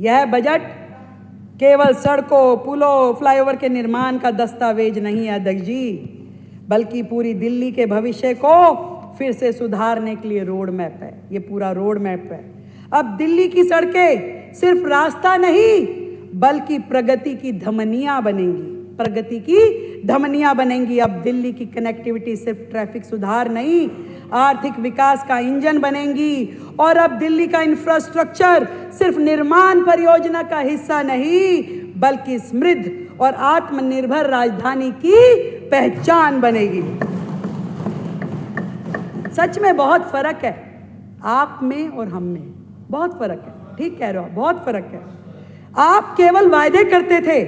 यह बजट केवल सड़कों, पुलों, फ्लाईओवर के निर्माण का दस्तावेज नहीं है अध्यक्ष जी, बल्कि पूरी दिल्ली के भविष्य को फिर से सुधारने के लिए रोड मैप है। ये पूरा रोड मैप है। अब दिल्ली की सड़कें सिर्फ रास्ता नहीं, बल्कि प्रगति की धमनियां बनेंगी। प्रगति की धमनियां बनेंगी। अब दिल्ली की कनेक्टिविटी सिर्फ ट्रैफिक सुधार नहीं, आर्थिक विकास का इंजन बनेंगी। और अब दिल्ली का इंफ्रास्ट्रक्चर सिर्फ निर्माण परियोजना का हिस्सा नहीं, बल्कि समृद्ध और आत्मनिर्भर राजधानी की पहचान बनेगी। सच में बहुत फर्क है आप में और हम में, बहुत फर्क है। ठीक कह रहे हो, बहुत फर्क है। आप केवल वायदे करते थे,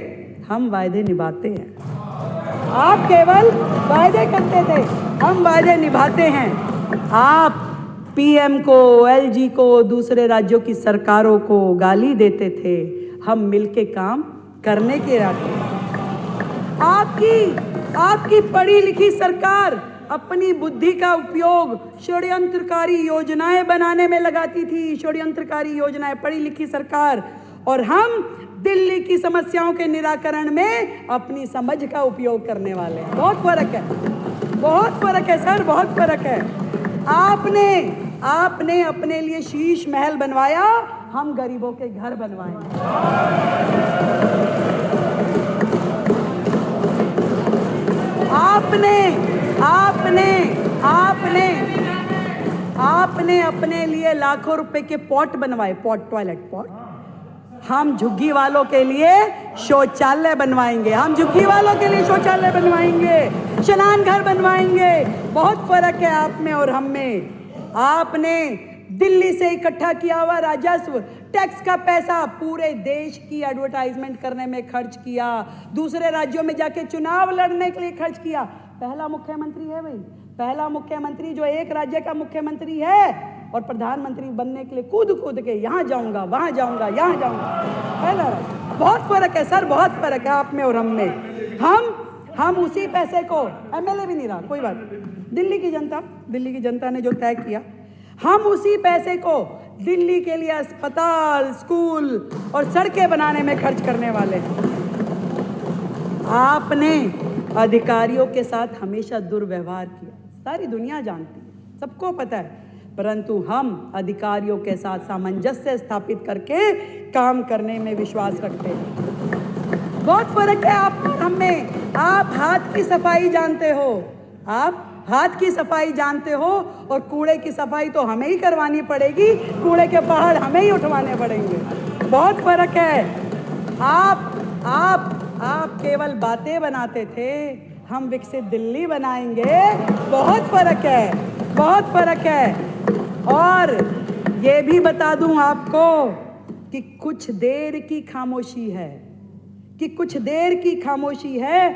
हम वायदे निभाते हैं। आप केवल वायदे करते थे, हम वायदे निभाते हैं। आप पीएम को, एलजी को, दूसरे राज्यों की सरकारों को गाली देते थे, हम मिलके काम करने के इरादे। आपकी पढ़ी लिखी सरकार अपनी बुद्धि का उपयोग षड्यंत्रकारी योजनाएं बनाने में लगाती थी, षड्यंत्रकारी योजनाएं, पढ़ी लिखी सरकार। और हम दिल्ली की समस्याओं के निराकरण में अपनी समझ का उपयोग करने वाले हैं। बहुत फर्क है, बहुत फर्क है सर, बहुत फर्क है। आपने अपने लिए शीश महल बनवाया, हम गरीबों के घर बनवाएंगे। आपने अपने लिए लाखों रुपए के पॉट बनवाए, पॉट, टॉयलेट पॉट। हम झुग्गी वालों के लिए शौचालय बनवाएंगे, हम झुग्गी वालों के लिए शौचालय बनवाएंगे, स्नान घर बनवाएंगे। बहुत फर्क है आप में और हम में। आपने दिल्ली से इकट्ठा किया हुआ राजस्व, टैक्स का पैसा पूरे देश की एडवर्टाइजमेंट करने में खर्च किया, दूसरे राज्यों में जाके चुनाव लड़ने के लिए खर्च किया। पहला मुख्यमंत्री है भाई, पहला मुख्यमंत्री जो एक राज्य का मुख्यमंत्री है और प्रधानमंत्री बनने के लिए कूद के यहाँ जाऊंगा, वहां जाऊंगा, यहाँ जाऊंगा। पहला राज्य। बहुत फर्क है सर, बहुत फर्क है आप में और हम में। हम उसी पैसे को, एमएलए भी नहीं रहा, कोई बात नहीं, दिल्ली की जनता ने जो तय किया, हम उसी पैसे को दिल्ली के लिए अस्पताल, स्कूल और सड़कें बनाने में खर्च करने वाले हैं। आपने अधिकारियों के साथ हमेशा दुर्व्यवहार किया, सारी दुनिया जानती है, सबको पता है। परंतु हम अधिकारियों के साथ सामंजस्य स्थापित करके काम करने में विश्वास रखते हैं। बहुत फर्क है आप और हम में। आप हाथ की सफाई जानते हो, आप हाथ की सफाई जानते हो, और कूड़े की सफाई तो हमें ही करवानी पड़ेगी, कूड़े के पहाड़ हमें ही उठवाने पड़ेंगे। बहुत फर्क है। आप केवल बातें बनाते थे, हम विकसित दिल्ली बनाएंगे। बहुत फर्क है, बहुत फर्क है। और ये भी बता दूं आपको कि कुछ देर की खामोशी है,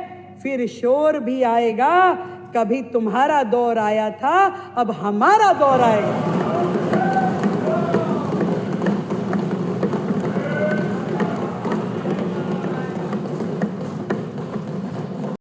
फिर शोर भी आएगा। कभी तुम्हारा दौर आया था, अब हमारा दौर आएगा।